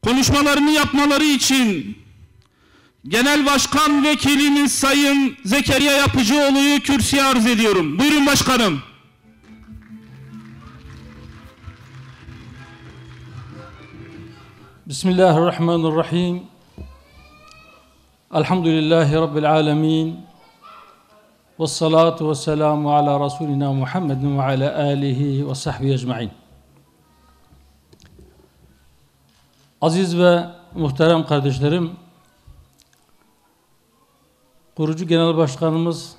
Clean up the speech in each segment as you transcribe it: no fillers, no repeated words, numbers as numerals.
konuşmalarını yapmaları için Genel Başkan Vekilimiz Sayın Zekeriya Yapıcıoğlu'yu kürsüye arz ediyorum. Buyurun başkanım. Bismillahirrahmanirrahim. Elhamdülillahi Rabbil alemin. Vessalatu vesselamu ala Resulina Muhammedin ve ala alihi ve sahbihi ecma'in. Aziz ve muhterem kardeşlerim, kurucu genel başkanımız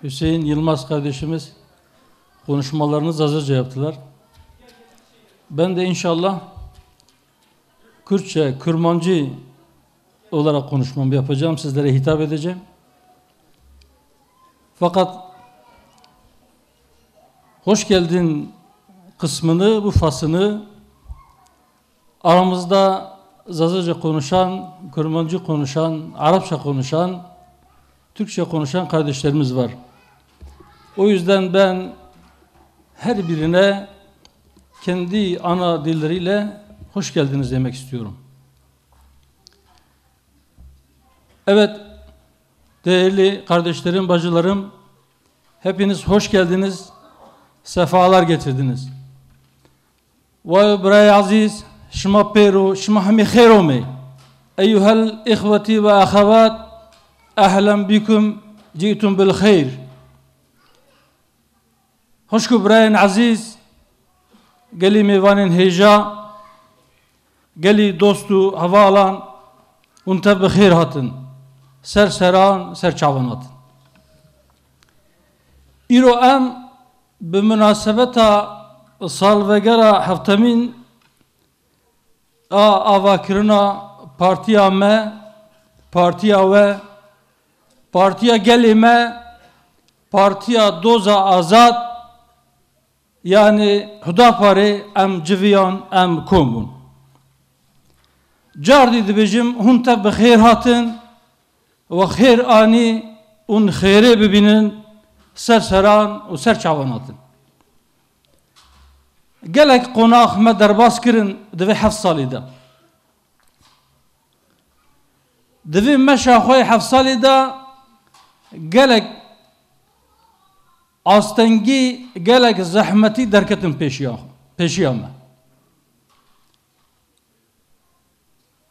Hüseyin Yılmaz kardeşimiz konuşmalarını hazırca yaptılar. Ben de inşallah Kürtçe, Kürmancı olarak konuşmamı yapacağım, sizlere hitap edeceğim. Fakat hoş geldin kısmını, bu faslını aramızda Zazaca konuşan, Kürmancı konuşan, Arapça konuşan, Türkçe konuşan kardeşlerimiz var. O yüzden ben her birine kendi ana dilleriyle hoş geldiniz demek istiyorum. Evet, değerli kardeşlerim, bacılarım, hepiniz hoş geldiniz, sefalar getirdiniz. Ve buraya aziz, şma peru, şma hami khairome, eyyuhel ihveti ve ahavat, ahlan bikum, ci'tum bil khair. Hoş burayın aziz, geli mevanin heja, geli dostu havalan, unta bi khair hatın. Serseran, serçavanat. İro em bimünasebeta salvegera haftemin avakirina partiya me, partiya ve, partiya gelime, partiya doza azad, yani Hudapare em civiyan em komun. Cardi dibicim hunta bi khair hatın, ve khair ani un khayre bibinin serseran ve serçavanatın. Gelek konak me derbas kirin divi 7 salida. Divi meşa khoy 7 salida gelek astengi gelek zahmeti derketin peşiyama.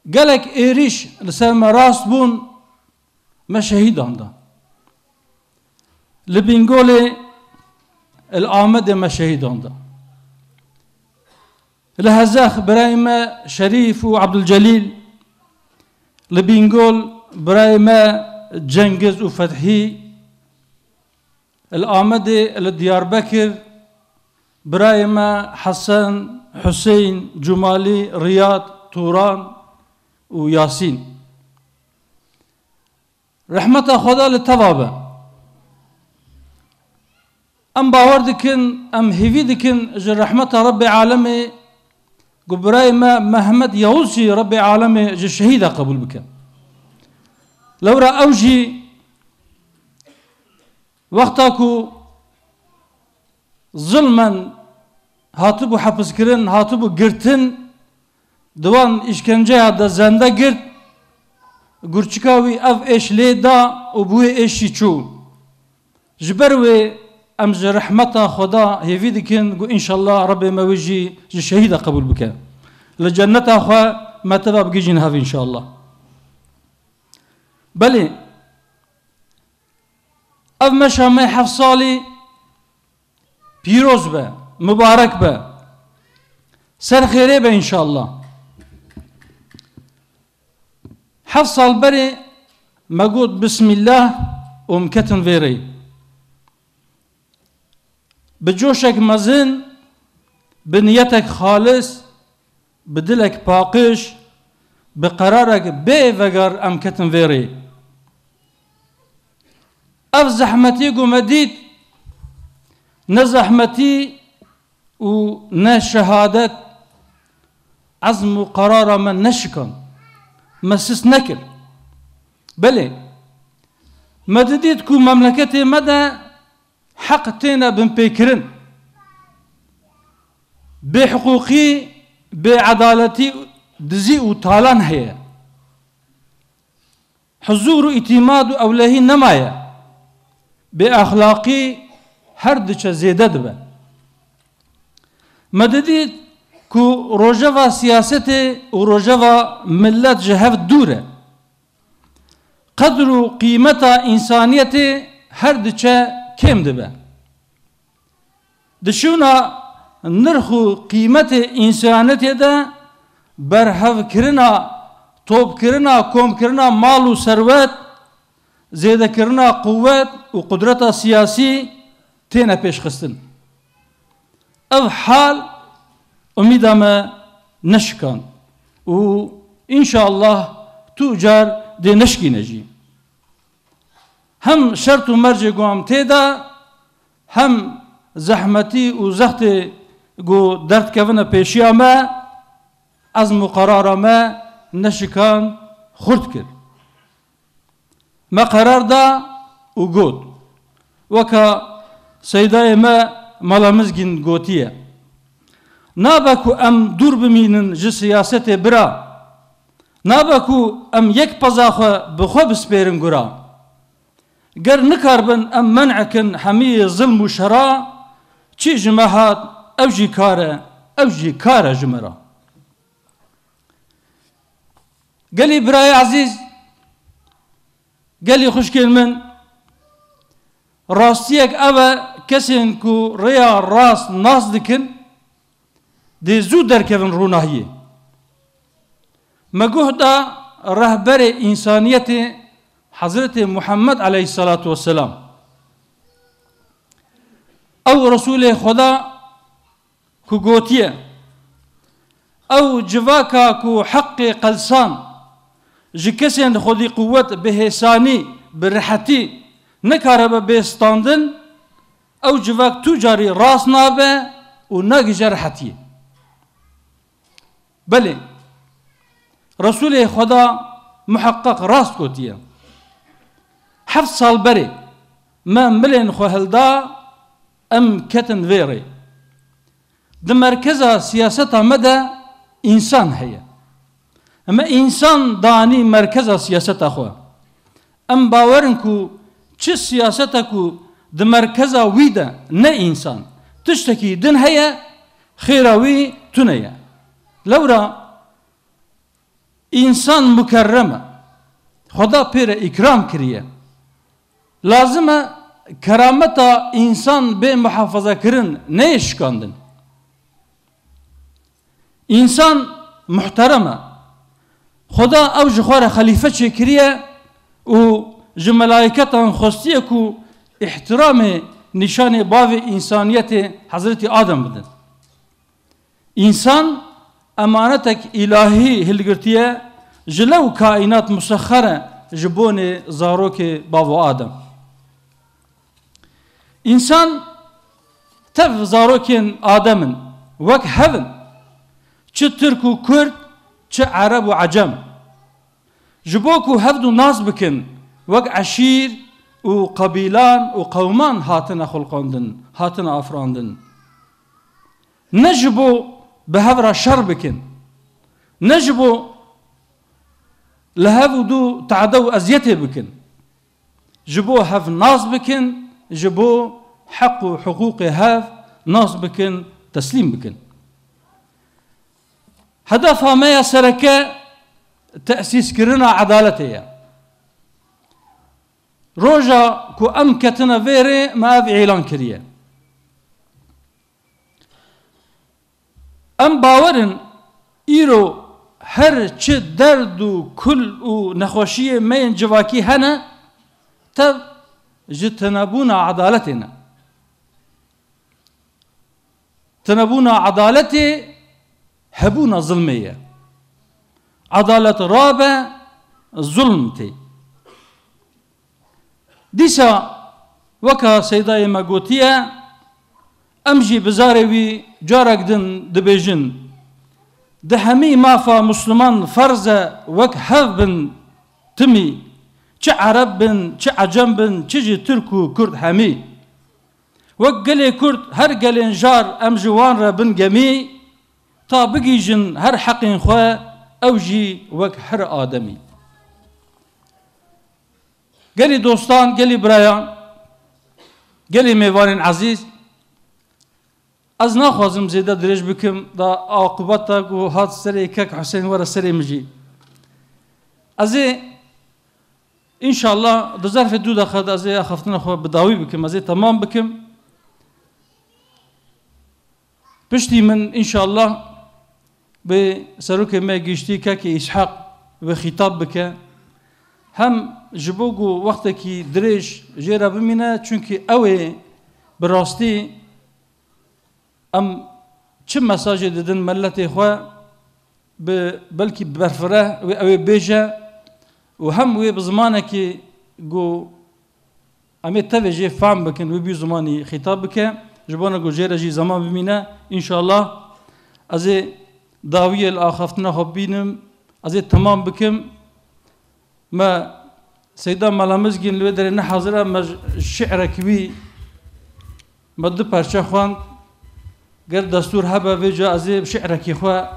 Gelek eriş liselme rast bun ما شهيد عنده لبنقولي الآمد ما شهيد عنده لهزاخ برايما شريف وعبد الجليل لبنقول برايما جنجز وفتحي الآمد لديار بكر برايما حسن حسين جمالي رياض توران وياسين رحمت خدا لتوابه ام باور دکن ام هیوی دکن جه رحمت رب عالمي قبراي ما محمد يوزي رب عالمي جه شهيدا قبول بك لو را اوجي وقتاكو ظلما هاتبو حبس كرن هاتبو قرتن دوان اشكنجه دا زنده قرت گرچکاوی اف اش لیدا و بوی اشی چو جبروی امز رحمتا خدا هیوی دکن گو انشالله رب موجی شهید قبول بکن لجنت اخوا متبا بگیجین هاف انشالله بله اف مشا می 7 سالی پیروز به مبارک به سر خیره به انشالله 7 سال بري مقود بسم الله ومكتن فيري بجوشك مزن بنيتك خالص بدلك باقش بقرارك بيفقر أمكتن فيري أف زحمتي قمديد نزحمتي ونشهادت عزم وقرار من نشكن مسس نكر بله مدديت كو مملكتي مدى حق تينا بن بيكرن بحقوقي بعدالتي دزي و تالان هي حضور و اعتماد و اولهی نمایه بأخلاقی هر دچه زیده دبه مددی کو روجوا سیاست و روجوا ملت جهف دوره قدر و قیمت انسانیت هر دچه کم دبه دشونا نرخ و قیمت انسانیت ده برهف کرنا توب کرنا کوم کرنا مال و ثروت زیده کرنا قوت و قدرت سیاسی تینا پیش خستن او حال امیدامه نشکن و انشاءالله توجار دی نشکی نجی هم شرط و مرج گوام تیدا هم زحمتی و زخت گو درد کونه پیشیا ما از مقرار ما نشکان خورد کرد ما قرار دا و گود وکا سیدای ما ملامزگین گوتیه نابکو ام دور بمینن جه سیاست برا نابکو ام یک پزاخه بخو بسپیرن گرا گر نکاربن ام منعکن حمی ظلم و شرا چی جماعات او جی کاره جمرا قالي براي عزيز قالي خوشكل من راستيك أبا كسن كو ريا راس ناس دكن دي زو دركفن روناهية مجهدا رهبر إنسانية حضرت محمد عليه الصلاة والسلام أو رسول خدا كو قوتيه أو جواكا كو حق قلسان جكسين خودي قوة بهساني برحتي نكارب بستاندن أو جواك تجاري راس نابه وناقي جرحتي بلي رسول خدا محقق راس كوتيه حفظ سال بري ما ملين خوهلدا أم كتن فيري ده مركزة سياسة مدى إنسان هي أما إنسان داني مركز سياسة أخوة أم باورنكو چه سياستكو ده مركز ويدا نه إنسان تشتكي دن هي خيراوي تنيا لورا إنسان مكرمة خدا بير إكرام كريه لازم كرامتا إنسان بمحافظة كرن نيش كاندن إنسان محترمة خدا أو جخوار خليفة شكرية و جملايكة خصيكو احترام نشان باب إنسانية حضرت آدم بدن إنسان أمانتك إلهي هلقرتية جلو كائنات مسخرة جبوني زاروك باب آدم إنسان تف زاروك آدم وك هفن چه ترک و کرد چه عرب و عجم جبوکو هفدو ناس بکن وک عشیر و قبیلان و قومان هاتنا خلقاندن هاتنا افراندن نجبو به هفرا شر بکن نجبو لهفو دو تعدو ازیته بکن جبو هف ناس بکن جبو حق و حقوق هف ناس بکن تسلیم بکن هدفها ما يسرك تأسيس كرنا عدالتها روجا كو أم كتنا فيري ما في إعلان كريه أم باورن إيرو هر چه درد و كل و نخوشية ما ينجواكي هنا تب جتنبونا عدالتنا تنبونا عدالتي هبونا ظلمية عدالة رابع ظلمتي ديسا وكا سيداي ماغوتيا أمجي بزاري جارك دن دبيجن دهمي مافا مسلمان فرزة وك هفبن تمي چه عرب بن چه عجم بن چه تركو كرد همي وك قلي كرد هر قلين جار أم جوان را بن جمي تا بگیجن هر حقین خواه ئەو ژی وەک هەر ئادەمی. گەلی دۆستان، گەلی برایان، گەلی mêvanên عەزیز، ئەز ناخوازم زێدە درێژ بکەم دا عاقبەتە و هات سەرێ کەک حوسێن وەرە سەرێ مژی. ئەزێ ئینشاءالله di zerfê du daxe de ez ê xeftina xwe bi dawî bikim, ez ê temam bikim. Piştî min înşallah bi serokê me gîştî kekê İshaq ve xîtab bike. Hem ji bo ku wextekî dirêj jê re bimîne, çünkü ew ê bi rastî em çi mesajê didin milletê xwe bi belkî berfireh wê ew ê bêje û hem wê bi zimanekî ku em ê tevê jê fehm bikin wê bî zimanî xîtab bike, ji bo ku jê re jî zaman bimîne. İnşallah ez ê dawiyê li axaftina xwe bînim, ez ê temam bikim. Me Seyda Melamizgîn li wê derê nehazir e, me şi'rekî wî me du perçe xwand. Ger destûr hebe vê ca ez ê şi'rekî xwe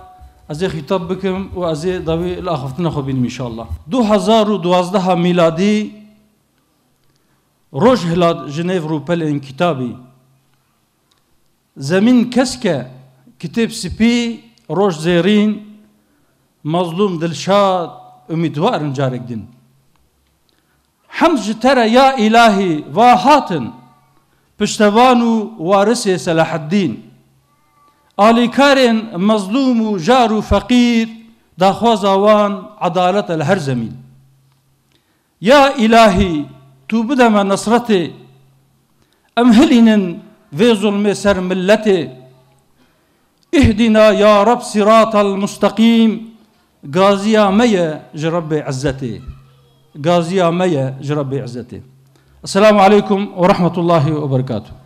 ez ê xîtab bikim û ez ê dawî li axaftina xwe bînim înşallah. 2012 mîladî roj hilat Jinêv Rûpelên Kitâbî. Zemîn keske kitêb spî, roj zêrîn, mazlûm dilşad, umîdwarin carek din. Hemd ji te re ya îlahî va hatin, piştevan û warisê Selaheddîn. Alîkarên mezlûm û jar û feqîr, daxwaza wan edalet li her zemîn. Ya îlahî tu bide me nesretê, em hilînin vê zulmê ser milletê. İhdina ya Rab siratal mustaqîm, gaziya me ye ji Rebbê İzzetê. Gaziya me ye ji Rebbê İzzetê. Esselamu aleyküm ve rahmetullahi ve berekatuhu.